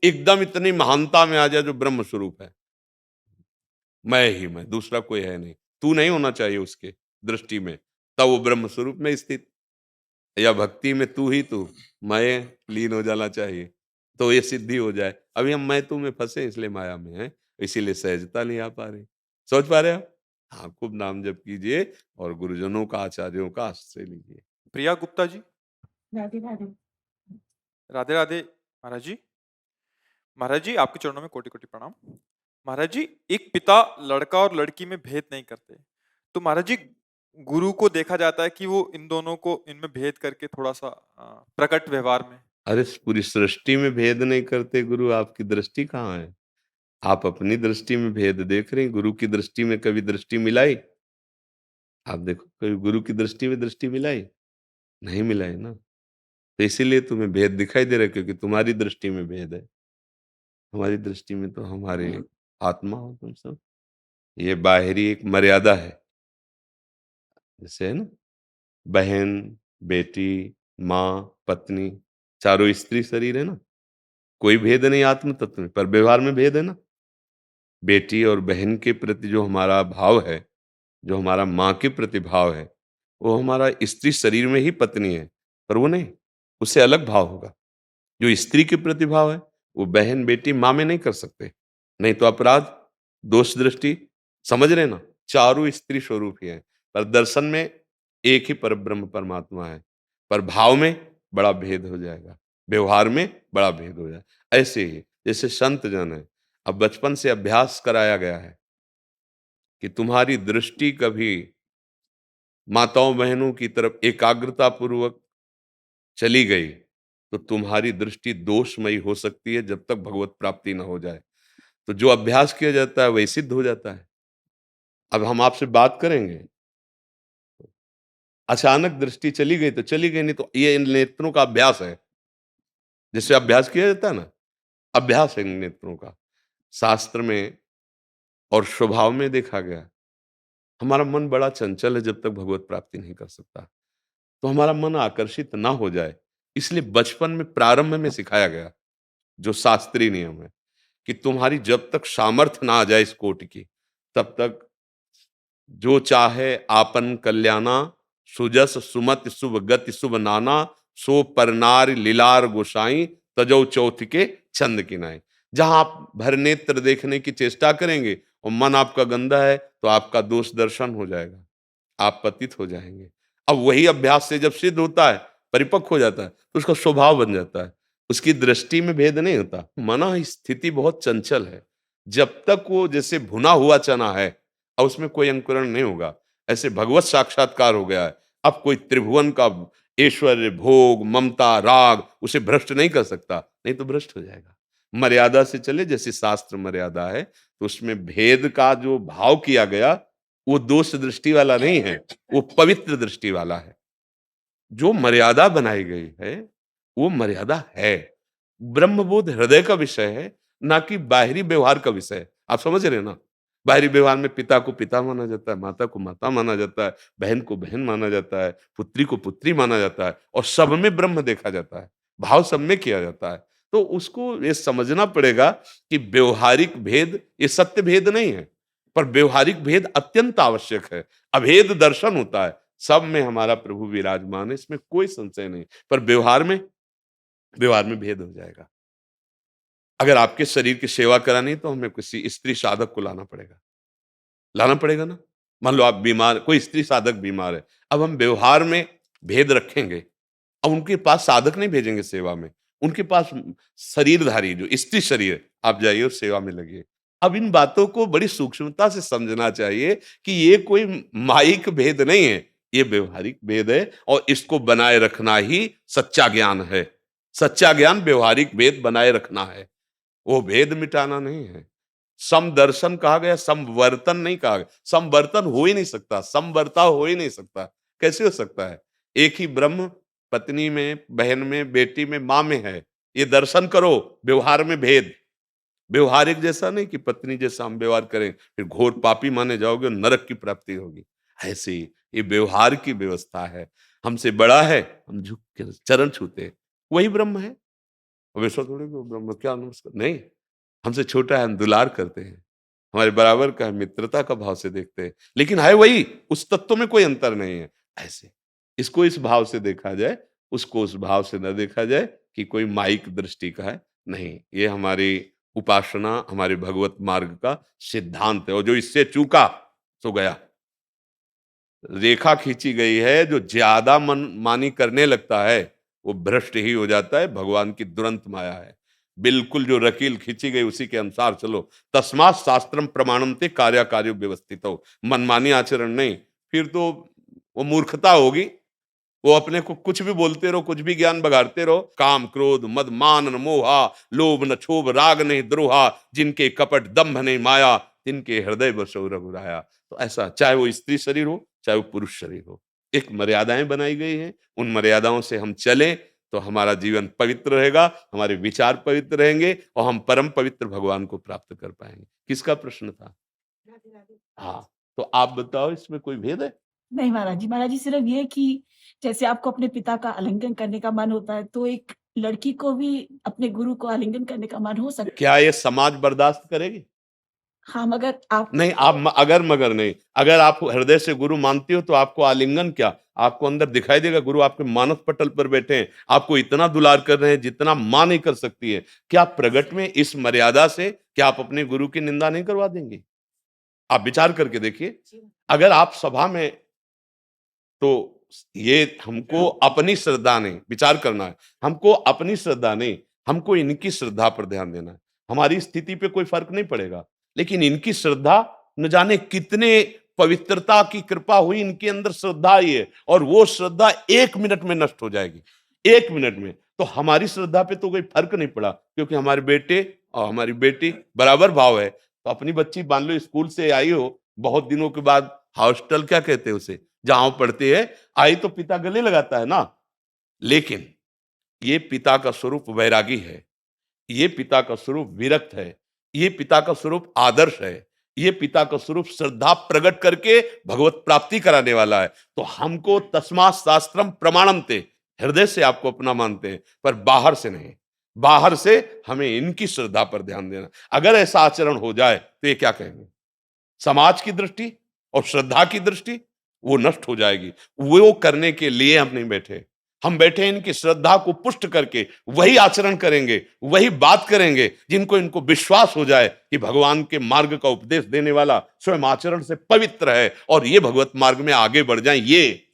एकदम इतनी महानता में आ जाए जो ब्रह्म स्वरूप है। मैं ही मैं, दूसरा कोई है नहीं। तू नहीं होना चाहिए उसके दृष्टि में, तब वो ब्रह्म स्वरूप में स्थित। या भक्ति में तू ही तू, मैं लीन हो जाना चाहिए, तो ये सिद्धि हो जाए। अभी हम मैं तू में फंसे इसलिए माया में हैं, इसीलिए सहजता नहीं आ पा रही। समझ पा रहे हो आप? हाँ, खूब नाम जप कीजिए और गुरुजनों का, आचार्यों का आश्रय लीजिए। प्रिया गुप्ता जी। राधे राधे। राधे राधे महाराज जी। महाराज जी, आपके चरणों में कोटि कोटि प्रणाम। महाराज जी, एक पिता लड़का और लड़की में भेद नहीं करते, तो महाराज जी गुरु को देखा जाता है कि वो इन दोनों को इनमें भेद करके थोड़ा सा प्रकट व्यवहार में। अरे पूरी सृष्टि में भेद नहीं करते गुरु, आपकी दृष्टि कहाँ है? आप अपनी दृष्टि में भेद देख रहे हैं, गुरु की दृष्टि में कभी दृष्टि मिलाई? आप देखो, कभी गुरु की दृष्टि में दृष्टि मिलाई? नहीं मिलाई ना। तो इसीलिए तुम्हें भेद दिखाई दे रहा है, क्योंकि तुम्हारी दृष्टि में भेद है। हमारी दृष्टि में तो हमारे आत्मा हो तुम सब। ये बाहरी एक मर्यादा है, जैसे है ना, बहन, बेटी, माँ, पत्नी, चारों स्त्री शरीर है ना, कोई भेद नहीं आत्म तत्व में, पर व्यवहार में भेद है ना। बेटी और बहन के प्रति जो हमारा भाव है, जो हमारा माँ के प्रति भाव है, वो हमारा स्त्री शरीर में ही पत्नी है, पर वो नहीं, उससे अलग भाव होगा। जो स्त्री के प्रति भाव है, वो बहन, बेटी, माँ में नहीं कर सकते, नहीं तो अपराध, दोष दृष्टि। समझ रहे ना, चारों स्त्री स्वरूप ही है, पर दर्शन में एक ही परब्रह्म परमात्मा है, पर भाव में बड़ा भेद हो जाएगा, व्यवहार में बड़ा भेद हो जाएगा। ऐसे ही जैसे संत जन है, अब बचपन से अभ्यास कराया गया है कि तुम्हारी दृष्टि कभी माताओं बहनों की तरफ एकाग्रता पूर्वक चली गई, तो तुम्हारी दृष्टि दोषमयी हो सकती है जब तक भगवत प्राप्ति न हो जाए। तो जो अभ्यास किया जाता है वही सिद्ध हो जाता है। अब हम आपसे बात करेंगे, अचानक दृष्टि चली गई तो चली गई, नहीं तो ये इन नेत्रों का अभ्यास है। जैसे अभ्यास किया जाता है ना, अभ्यास है इन नेत्रों का। शास्त्र में और स्वभाव में देखा गया, हमारा मन बड़ा चंचल है जब तक भगवत प्राप्ति नहीं कर सकता। तो हमारा मन आकर्षित ना हो जाए, इसलिए बचपन में प्रारंभ में सिखाया गया, जो शास्त्रीय नियम है, कि तुम्हारी जब तक सामर्थ्य ना आ जाए इस कोटि की, तब तक जो चाहे आपन कल्याणा, सुजस सुमति शुभ गति शुभ नाना, सो परनार लीलार गोसाई, तजौ चौथ के छंद किनाए। जहां आप भर नेत्र देखने की चेष्टा करेंगे और मन आपका गंदा है, तो आपका दोष दर्शन हो जाएगा, आप पतित हो जाएंगे। अब वही अभ्यास से जब सिद्ध होता है, परिपक्व हो जाता है, तो उसका स्वभाव बन जाता है, उसकी दृष्टि में भेद नहीं होता। मना स्थिति बहुत चंचल है, जब तक वो जैसे भुना हुआ चना है और उसमें कोई अंकुरण नहीं होगा, ऐसे भगवत साक्षात्कार हो गया है। अब कोई त्रिभुवन का ऐश्वर्य, भोग, ममता, राग उसे भ्रष्ट नहीं कर सकता, नहीं तो भ्रष्ट हो जाएगा। मर्यादा से चले, जैसे शास्त्र मर्यादा है, तो उसमें भेद का जो भाव किया गया, वो दोष दृष्टि वाला नहीं है, वो पवित्र दृष्टि वाला है। जो मर्यादा बनाई गई है, वो मर्यादा है। ब्रह्मबोध हृदय का विषय है, ना कि बाहरी व्यवहार का विषय है। आप समझ रहे हैं ना? बाहरी व्यवहार में पिता को पिता माना जाता है, माता को माता माना जाता है, बहन को बहन माना जाता है, पुत्री को पुत्री माना जाता है, और सब में ब्रह्म देखा जाता है। भाव सब में किया जाता है। तो उसको ये समझना पड़ेगा कि व्यवहारिक भेद ये सत्य भेद नहीं है, पर व्यवहारिक भेद अत्यंत आवश्यक है। अभेद दर्शन होता है, सब में हमारा प्रभु विराजमान है, इसमें कोई संशय नहीं। पर व्यवहार में भेद हो जाएगा। अगर आपके शरीर की सेवा करानी है तो हमें किसी स्त्री साधक को लाना पड़ेगा ना। मान लो आप बीमार, कोई स्त्री साधक बीमार है, अब हम व्यवहार में भेद रखेंगे। अब उनके पास साधक नहीं भेजेंगे सेवा में, उनके पास शरीरधारी जो स्त्री शरीर है, आप जाइए और सेवा में लगिए। अब इन बातों को बड़ी सूक्ष्मता से समझना चाहिए कि ये कोई माइक भेद नहीं है, ये व्यवहारिक भेद है और इसको बनाए रखना ही सच्चा ज्ञान है। सच्चा ज्ञान व्यवहारिक भेद बनाए रखना है, वो भेद मिटाना नहीं है। समदर्शन कहा गया, समवर्तन नहीं कहा गया। समवर्तन हो ही नहीं सकता, समवर्ताव हो ही नहीं सकता। कैसे हो सकता है? एक ही ब्रह्म पत्नी में, बहन में, बेटी में, माँ में है। ये दर्शन करो, व्यवहार में भेद। व्यवहारिक जैसा नहीं कि पत्नी जैसा हम व्यवहार करें फिर घोर पापी माने जाओगे और नरक की प्राप्ति होगी। ऐसे ही ये व्यवहार की व्यवस्था है। हमसे बड़ा है, हम झुक के चरण छूते हैं, वही ब्रह्म है। अब ऐसा थोड़ी कि वो ब्रह्म क्या नमस्कार, नहीं। हमसे छोटा है, हम दुलार करते हैं। हमारे बराबर का है, मित्रता का भाव से देखते हैं, लेकिन है वही, उस तत्व में कोई अंतर नहीं है। ऐसे इसको इस भाव से देखा जाए, उसको उस भाव से न देखा जाए कि कोई माइक दृष्टि का है। नहीं, ये हमारी उपासना, हमारे भगवत मार्ग का सिद्धांत है। और जो इससे चूका सो गया। रेखा खींची गई है, जो ज्यादा मन मानी करने लगता है वो भ्रष्ट ही हो जाता है। भगवान की दुरंत माया है। बिल्कुल जो रकील खींची गई उसी के अनुसार चलो। तस्मात् शास्त्रम प्रमाणन्ते कार्याकार्यो व्यवस्थितो। मनमानी आचरण नहीं, फिर तो वो मूर्खता होगी। वो अपने को कुछ भी बोलते रहो, कुछ भी ज्ञान बघाड़ते रहो। काम क्रोध मद मान न मोहा, लोभ न क्षोभ राग नहीं द्रोहा, जिनके कपट दंभ नहीं माया, तिनके हृदय बसो रघुराया। तो ऐसा चाहे वो स्त्री शरीर हो, चाहे वो पुरुष शरीर हो, एक मर्यादाएं बनाई गई हैं। उन मर्यादाओं से हम चलें तो हमारा जीवन पवित्र रहेगा, हमारे विचार पवित्र रहेंगे और हम परम पवित्र भगवान को प्राप्त कर पाएंगे। किसका प्रश्न था? हाँ, तो आप बताओ, इसमें कोई भेद है? नहीं महाराज जी सिर्फ ये कि जैसे आपको अपने पिता का आलिंगन करने का मन होता है, तो एक लड़की को भी अपने गुरु को आलिंगन करने का मन हो सकता क्या ये समाज बर्दाश्त करेगी? है। हाँ, मगर आप नहीं, आप अगर मगर नहीं, अगर आप हृदय से गुरु मानती हो तो आपको आलिंगन क्या, आपको अंदर दिखाई देगा गुरु आपके मानस पटल पर बैठे हैं, आपको इतना दुलार कर रहे हैं जितना मां नहीं कर सकती है। क्या प्रगट में इस मर्यादा से क्या आप अपने गुरु की निंदा नहीं करवा देंगे? आप विचार करके देखिए। अगर आप सभा में, तो ये हमको अपनी श्रद्धा नहीं विचार करना है, हमको अपनी श्रद्धा नहीं, हमको इनकी श्रद्धा पर ध्यान देना है। हमारी स्थिति पे कोई फर्क नहीं पड़ेगा, लेकिन इनकी श्रद्धा, न जाने कितने पवित्रता की कृपा हुई इनके अंदर श्रद्धा आई है, और वो श्रद्धा 1 मिनट में नष्ट हो जाएगी। 1 मिनट में। तो हमारी श्रद्धा पे तो कोई फर्क नहीं पड़ा, क्योंकि हमारे बेटे और हमारी बेटी बराबर भाव है। तो अपनी बच्ची मान लो स्कूल से आई हो, बहुत दिनों के बाद, हॉस्टल क्या कहते हैं उसे, जहां पढ़ते हैं, आई तो पिता गले लगाता है ना। लेकिन ये पिता का स्वरूप वैरागी है, ये पिता का स्वरूप विरक्त है, ये पिता का स्वरूप आदर्श है, ये पिता का स्वरूप श्रद्धा प्रकट करके भगवत प्राप्ति कराने वाला है। तो हमको तस्मात् शास्त्रम प्रमाणन्ते, हृदय से आपको अपना मानते हैं, पर बाहर से नहीं। बाहर से हमें इनकी श्रद्धा पर ध्यान देना। अगर ऐसा आचरण हो जाए तो ये क्या कहेंगे, समाज की दृष्टि और श्रद्धा की दृष्टि वो नष्ट हो जाएगी। वो करने के लिए हम नहीं बैठे, हम बैठे इनकी श्रद्धा को पुष्ट करके वही आचरण करेंगे, वही बात करेंगे जिनको इनको विश्वास हो जाए कि भगवान के मार्ग का उपदेश देने वाला स्वयं आचरण से पवित्र है और ये भगवत मार्ग में आगे बढ़ जाएं। ये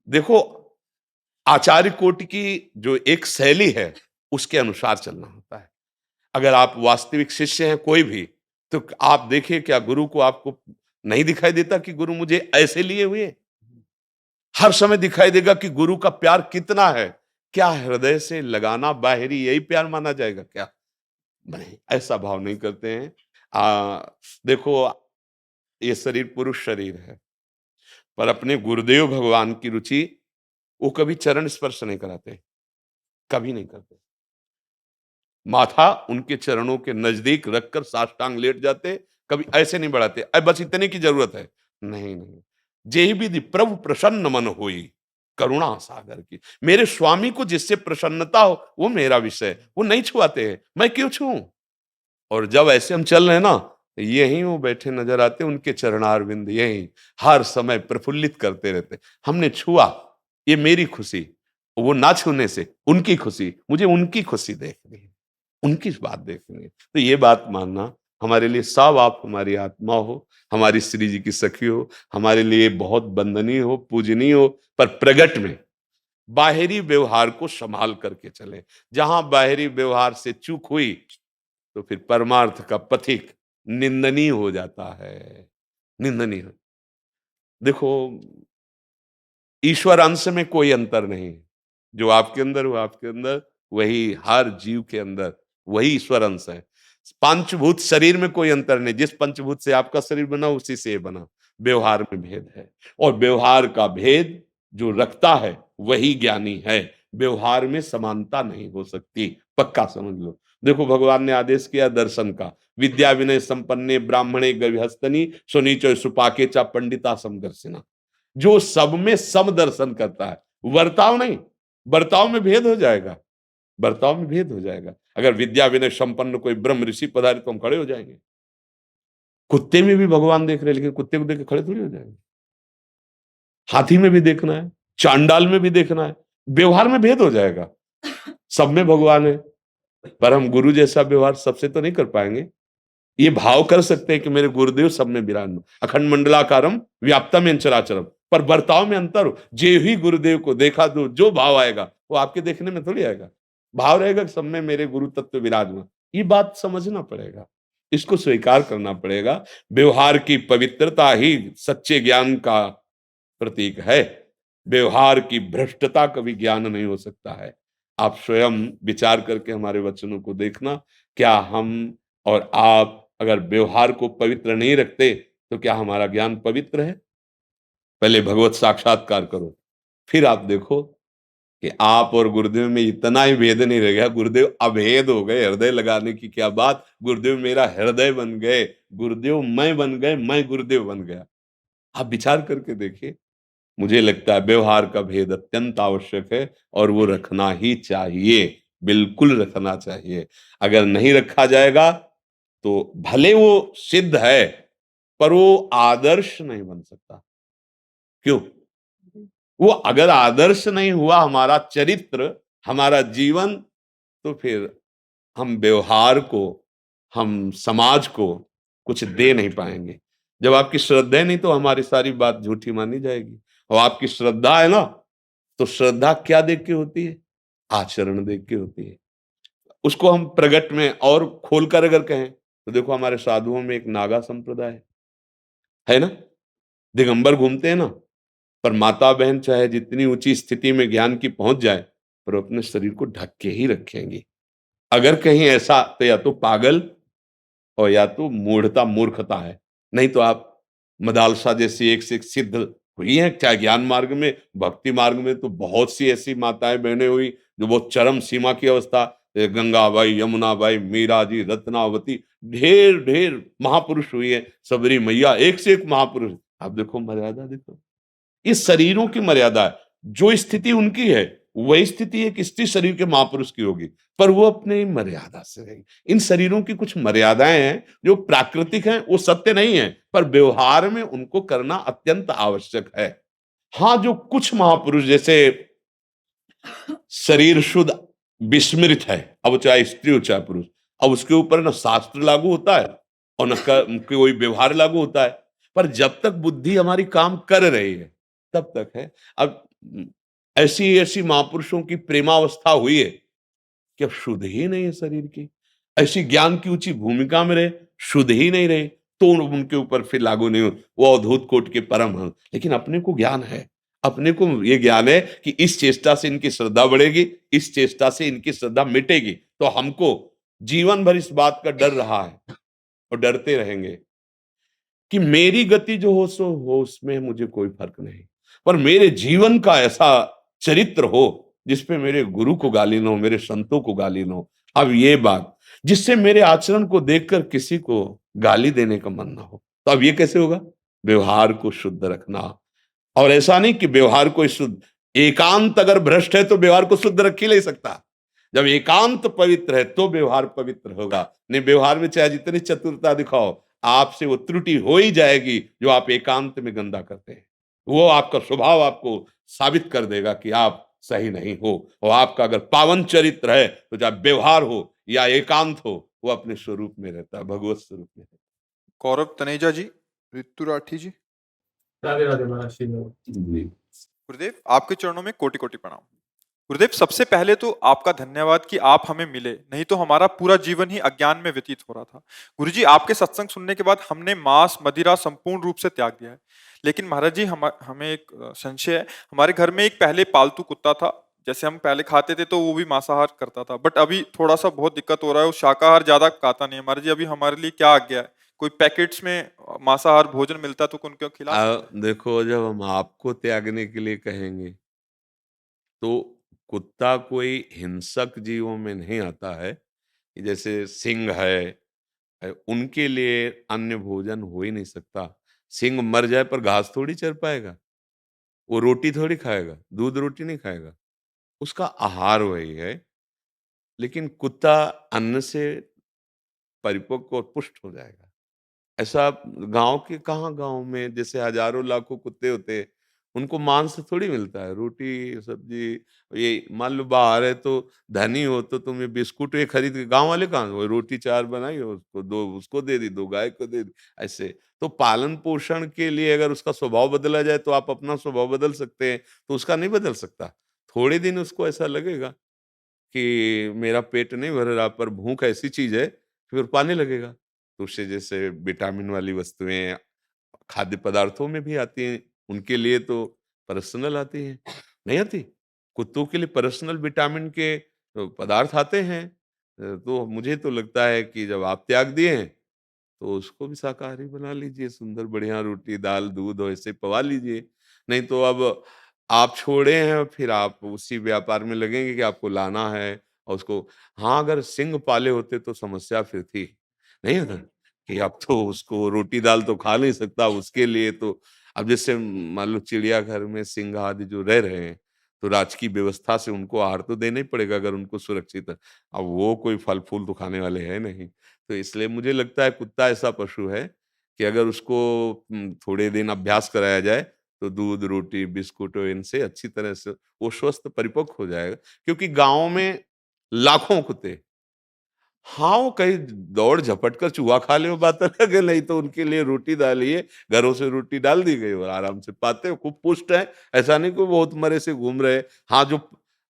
देखो, आचार्य कोटि की जो एक शैली है उसके अनुसार चलना होता है। अगर आप वास्तविक शिष्य हैं कोई भी, तो आप देखिए, क्या गुरु को आपको नहीं दिखाई देता कि गुरु मुझे ऐसे लिए हुए? हर समय दिखाई देगा कि गुरु का प्यार कितना है। क्या हृदय से लगाना बाहरी यही प्यार माना जाएगा क्या? नहीं, ऐसा भाव नहीं करते हैं। देखो, ये शरीर पुरुष शरीर है, पर अपने गुरुदेव भगवान की रुचि, वो कभी चरण स्पर्श नहीं कराते, कभी नहीं करते। माथा उनके चरणों के नजदीक रखकर साष्टांग लेट जाते, कभी ऐसे नहीं बढ़ाते, बस इतने की जरूरत है। नहीं नहीं, जेहि विधि प्रभु प्रसन्न मन होई, करुणा सागर की। मेरे स्वामी को जिससे प्रसन्नता हो वो मेरा विषय है, वो नहीं छुआते हैं, मैं क्यों छूऊं? और जब ऐसे हम चल रहे हैं ना, यहीं वो बैठे नजर आते, उनके चरणारविंद यहीं हर समय प्रफुल्लित करते रहते। हमने छुआ, ये मेरी खुशी, वो ना छूने से उनकी खुशी, मुझे उनकी खुशी देखनी है, उनकी बात देखनी है। तो ये बात मानना हमारे लिए, सब आप हमारी आत्मा हो, हमारी श्री जी की सखी हो, हमारे लिए बहुत वंदनीय हो, पूजनीय हो, पर प्रगट में बाहरी व्यवहार को संभाल करके चले। जहां बाहरी व्यवहार से चूक हुई तो फिर परमार्थ का पथिक निंदनीय हो जाता है, निंदनीय। देखो, ईश्वर अंश में कोई अंतर नहीं, जो आपके अंदर वो आपके अंदर, वही हर जीव के अंदर, वही ईश्वर अंश है। पंचभूत शरीर में कोई अंतर नहीं, जिस पंचभूत से आपका शरीर बना उसी से ये बना। व्यवहार में भेद है, और व्यवहार का भेद जो रखता है वही ज्ञानी है। व्यवहार में समानता नहीं हो सकती, पक्का समझ लो। देखो, भगवान ने आदेश किया दर्शन का, विद्या विनय संपन्ने ब्राह्मणे गविहस्तनी सुनीचो सुपाके चा पंडिता समदर्शिना। जो सब में सम दर्शन करता है, वर्ताव नहीं, बर्ताव में भेद हो जाएगा, बर्ताव में भेद हो जाएगा। अगर विद्या विनय संपन्न कोई ब्रह्म ऋषि पधारे तो हम खड़े हो जाएंगे। कुत्ते में भी भगवान देख रहे हैं, लेकिन कुत्ते को देख के खड़े थोड़ी हो जाएंगे। हाथी में भी देखना है, चांडाल में भी देखना है, व्यवहार में भेद हो जाएगा। सब में भगवान है, पर हम गुरु जैसा व्यवहार सबसे तो नहीं कर पाएंगे। ये भाव कर सकते हैं कि मेरे गुरुदेव सब में विराजमान, अखंड मंडलाकारम व्याप्तम चराचरम, पर बर्ताव में अंतर हो। जे ही गुरुदेव को देखा तो जो भाव आएगा वो आपके देखने में थोड़ी आएगा। भाव रहेगा कि सब में मेरे गुरु तत्व विराजमान। ये बात समझना पड़ेगा, इसको स्वीकार करना पड़ेगा। व्यवहार की पवित्रता ही सच्चे ज्ञान का प्रतीक है। व्यवहार की भ्रष्टता कभी ज्ञान नहीं हो सकता है। आप स्वयं विचार करके हमारे वचनों को देखना, क्या हम और आप अगर व्यवहार को पवित्र नहीं रखते तो क्या हमारा ज्ञान पवित्र है? पहले भगवत साक्षात्कार करो, फिर आप देखो कि आप और गुरुदेव में इतना ही भेद नहीं रह गया। गुरुदेव अभेद हो गए, हृदय लगाने की क्या बात। गुरुदेव मेरा हृदय बन गए, गुरुदेव मैं बन गए, मैं गुरुदेव बन गया। आप विचार करके देखिए। मुझे लगता है व्यवहार का भेद अत्यंत आवश्यक है, और वो रखना ही चाहिए, बिल्कुल रखना चाहिए। अगर नहीं रखा जाएगा तो भले वो सिद्ध है, पर वो आदर्श नहीं बन सकता। क्यों? वो अगर आदर्श नहीं हुआ हमारा चरित्र, हमारा जीवन, तो फिर हम व्यवहार को, हम समाज को कुछ दे नहीं पाएंगे। जब आपकी श्रद्धा नहीं तो हमारी सारी बात झूठी मानी जाएगी। और आपकी श्रद्धा है ना, तो श्रद्धा क्या देख के होती है? आचरण देख के होती है। उसको हम प्रगट में और खोलकर अगर कहें तो देखो, हमारे साधुओं में एक नागा संप्रदाय है ना, दिगंबर घूमते हैं ना, पर माता बहन चाहे जितनी ऊंची स्थिति में ज्ञान की पहुंच जाए, पर अपने शरीर को ढक के ही रखेंगे। अगर कहीं ऐसा, तो या तो पागल और या तो मूढ़ता, मूर्खता है। नहीं तो आप मदालसा जैसी एक से एक सिद्ध हुई है, चाहे ज्ञान मार्ग में, भक्ति मार्ग में तो बहुत सी ऐसी माताएं बहनें हुई जो बहुत चरम सीमा की अवस्था, गंगाबाई, यमुनाबाई, मीरा जी, रत्नावती, ढेर ढेर महापुरुष हुई है, सबरी मैया, एक से एक महापुरुष। आप देखो मर्यादा, देखो इस शरीरों की मर्यादा है। जो स्थिति उनकी है वही स्थिति एक स्त्री शरीर के महापुरुष की होगी, पर वो अपने मर्यादा से रहेगी। इन शरीरों की कुछ मर्यादाएं हैं जो प्राकृतिक हैं, वो सत्य नहीं है, पर व्यवहार में उनको करना अत्यंत आवश्यक है। हाँ, जो कुछ महापुरुष जैसे शरीर शुद्ध विस्मृत है, अब चाहे स्त्री हो चाहे पुरुष, अब उसके ऊपर न शास्त्र लागू होता है और न कोई व्यवहार लागू होता है। पर जब तक बुद्धि हमारी काम कर रही है तब तक है। अब ऐसी ऐसी महापुरुषों की प्रेमावस्था हुई है कि अब शुद्ध ही नहीं है शरीर की। ऐसी ज्ञान की ऊंची भूमिका में रहे, शुद्ध ही नहीं रहे, तो उनके ऊपर फिर लागू नहीं हो। वो अवधूत कोट के परम हंस। लेकिन अपने को ज्ञान है, अपने को ये ज्ञान है कि इस चेष्टा से इनकी श्रद्धा बढ़ेगी, इस चेष्टा से इनकी श्रद्धा मिटेगी, तो हमको जीवन भर इस बात का डर रहा है और डरते रहेंगे कि मेरी गति जो हो सो हो, उसमें मुझे कोई फर्क नहीं, पर मेरे जीवन का ऐसा चरित्र हो जिसपे मेरे गुरु को गाली ना हो, मेरे संतों को गाली ना हो। अब ये बात, जिससे मेरे आचरण को देखकर किसी को गाली देने का मन ना हो, तो अब ये कैसे होगा? व्यवहार को शुद्ध रखना। और ऐसा नहीं कि व्यवहार को शुद्ध, एकांत अगर भ्रष्ट है तो व्यवहार को शुद्ध रख ही नहीं सकता। जब एकांत पवित्र है तो व्यवहार पवित्र होगा। नहीं, व्यवहार में चाहे जितनी चतुरता दिखाओ, आपसे वो त्रुटि हो ही जाएगी जो आप एकांत में गंदा करते हैं। वो आपका स्वभाव आपको साबित कर देगा कि आप सही नहीं हो। और आपका अगर पावन चरित्र है तो चाहे व्यवहार हो या एकांत हो, वो अपने स्वरूप में रहता है, भगवत स्वरूप में रहता गौरव तनेजा जी, ऋतु राठी जी, राधे राधे महाराज श्री में। है। जी। गुरुदेव आपके चरणों में कोटि कोटि प्रणाम। गुरुदेव सबसे पहले तो आपका धन्यवाद कि आप हमें मिले, नहीं तो हमारा पूरा जीवन ही अज्ञान में व्यतीत हो रहा था। गुरुजी आपके सत्संग सुनने के बाद हमने मांस मदिरा संपूर्ण रूप से त्याग दिया है। लेकिन महाराज जी हमें एक संशय है। हमारे घर में एक पहले पालतू कुत्ता था, जैसे हम पहले खाते थे तो वो भी मांसाहार करता था, बट अभी थोड़ा सा बहुत दिक्कत हो रहा है, वो शाकाहार ज्यादा खाता नहीं है। महाराज जी अभी हमारे लिए क्या आज्ञा है? कोई पैकेट्स में मांसाहार भोजन मिलता तो उनको खिला सकते हैं? देखो, जब हम आपको त्यागने के लिए कहेंगे तो कुत्ता कोई हिंसक जीवों में नहीं आता है कि जैसे सिंह है, उनके लिए अन्य भोजन हो ही नहीं सकता। सिंह मर जाए पर घास थोड़ी चर पाएगा, वो रोटी थोड़ी खाएगा, दूध रोटी नहीं खाएगा, उसका आहार वही है। लेकिन कुत्ता अन्न से परिपक्व और पुष्ट हो जाएगा। ऐसा गाँव के कहाँ, गाँव में जैसे हज़ारों लाखों कुत्ते होते हैं, उनको मांस थोड़ी मिलता है, रोटी, सब्ज़ी। ये मान लो बाहर है तो धनी हो तो तुम ये बिस्कुट ये खरीद के, गाँव वाले कहाँ, वो रोटी 4 बनाई और उसको 2 उसको दे दी, 2 गाय को दे दी, ऐसे। तो पालन-पोषण के लिए अगर उसका स्वभाव बदला जाए तो आप अपना स्वभाव बदल सकते हैं, तो उसका नहीं बदल सकता। थोड़े दिन उसको ऐसा लगेगा कि मेरा पेट नहीं भर रहा, पर भूख ऐसी चीज़ है, फिर पाने लगेगा। तो उससे जैसे विटामिन वाली वस्तुएँ खाद्य पदार्थों में भी आती हैं, उनके लिए तो पर्सनल आती हैं, नहीं आती? कुत्तों के लिए पर्सनल विटामिन के पदार्थ आते हैं। तो मुझे तो लगता है कि जब आप त्याग दिए हैं, तो उसको भी शाकाहारी बना लीजिए, सुंदर बढ़िया रोटी, दाल, दूध ऐसे पवा लीजिए। नहीं तो अब आप छोड़े हैं, फिर आप उसी व्यापार में लगेंगे कि आपको लाना है और उसको। हाँ, अगर सिंह पाले होते तो समस्या फिर थी, नहीं है ना? कि अब तो उसको रोटी-दाल तो खा नहीं सकता, उसके लिए तो अब जैसे मान लो चिड़ियाघर में सिंह आदि जो रह रहे हैं, तो राजकीय व्यवस्था से उनको आहार तो देना ही पड़ेगा अगर उनको सुरक्षित है। अब वो कोई फल-फूल तो खाने वाले हैं नहीं। तो इसलिए मुझे लगता है कुत्ता ऐसा पशु है कि अगर उसको थोड़े दिन अभ्यास कराया जाए, तो दूध, रोटी, बिस्कुट और इनसे अच्छी तरह से वो स्वस्थ परिपक्व हो जाएगा। क्योंकि गाँव में लाखों कुत्ते, हाँ, वो कहीं दौड़ झपट कर चूहा खा ले वो बात अलग है, नहीं तो उनके लिए रोटी डालिए, घरों से रोटी डाल दी गई और आराम से पाते हैं, खूब पुष्ट हैं। ऐसा नहीं कि बहुत मरे से घूम रहे हैं। हाँ, जो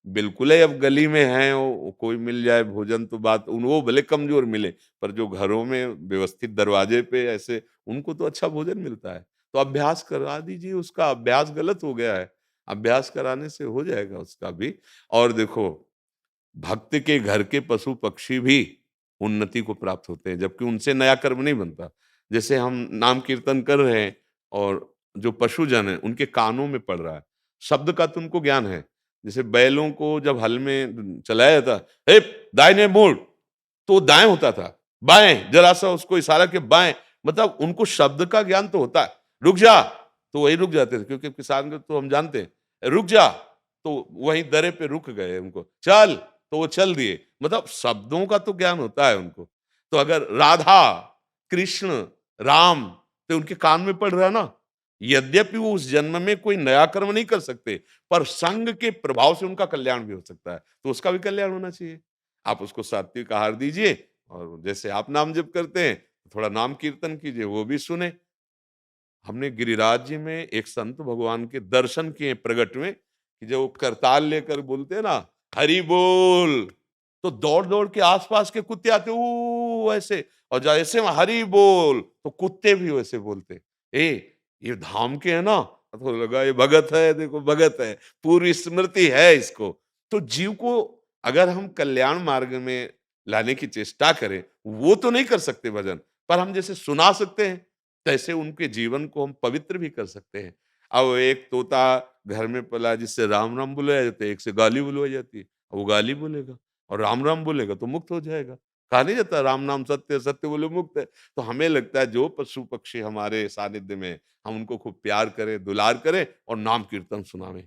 बिल्कुल ही अब गली में हैं, वो कोई मिल जाए भोजन तो बात उन वो भले कमज़ोर मिले, पर जो घरों में व्यवस्थित दरवाजे पे ऐसे, उनको तो अच्छा भोजन मिलता है। तो अभ्यास करा दीजिए उसका, अभ्यास गलत हो गया है, अभ्यास कराने से हो जाएगा उसका भी। और देखो, भक्त के घर के पशु पक्षी भी उन्नति को प्राप्त होते हैं, जबकि उनसे नया कर्म नहीं बनता। जैसे हम नाम कीर्तन कर रहे हैं और जो पशुजन हैं, उनके कानों में पड़ रहा है, शब्द का तो उनको ज्ञान है। जैसे बैलों को जब हल में चलाया जाता, "हे! दाहिने मुड़!" तो वो दाएँ होता था, बाएँ, ज़रा-सा उसको इशारा किया बाएँ, मतलब उनको शब्द का ज्ञान तो होता है। "रुक जा!" तो वहीं रुक जाते थे, क्योंकि किसान को तो हम जानते हैं। "रुक जा!" तो वहीं दर्रे पे रुक गए उनको। "चल!" तो वो चल दिए। मतलब शब्दों का तो ज्ञान होता है उनको। तो अगर राधा, कृष्ण, राम तो उनके कान में पड़ रहा है ना, यद्यपि वो उस जन्म में कोई नया कर्म नहीं कर सकते, पर संग के प्रभाव से उनका कल्याण भी हो सकता है, तो उसका भी कल्याण होना चाहिए। आप उसको सात्विक आहार दीजिए और जैसे आप नाम जप करते हैं, थोड़ा नाम कीर्तन कीजिए, वो भी सुने। हमने गिरिराज जी में एक संत भगवान के दर्शन किए प्रगट में, कि जब वो करताल लेकर बोलते हैं ना, हरि बोल, तो दौड़ दौड़ के आसपास के कुत्ते आते वो ऐसे, और जैसे में हरि बोल तो कुत्ते भी वैसे बोलते। ए, ये धाम के है ना, तो लगा ये भगत है, देखो भगत है, पूरी स्मृति है इसको। तो जीव को अगर हम कल्याण मार्ग में लाने की चेष्टा करें, वो तो नहीं कर सकते भजन, पर हम जैसे सुना सकते हैं, तैसे उनके जीवन को हम पवित्र भी कर सकते हैं। अब एक तोता घर में पला जिससे राम राम बुलाया जाता है, एक से गाली बुलवाई जाती है, वो गाली बोलेगा और राम राम बोलेगा तो मुक्त हो जाएगा। कहा नहीं जाता राम नाम सत्य है, सत्य बोले मुक्त है। तो हमें लगता है जो पशु पक्षी हमारे सानिध्य में, हम उनको खूब प्यार करें, दुलार करें और नाम कीर्तन सुनावें।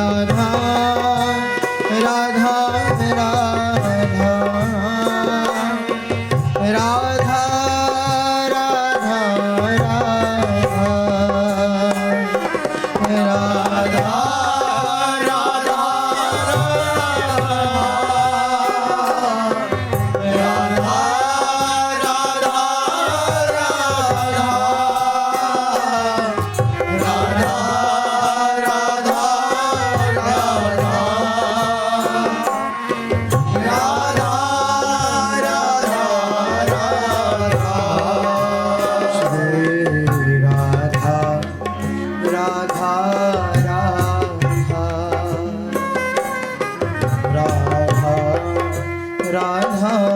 राधा राधा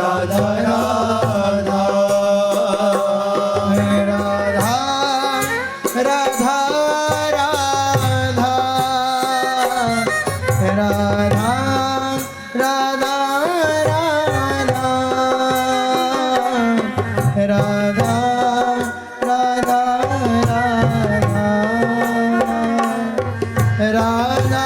राधा राधा राधा राधा राधा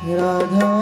राधा राधा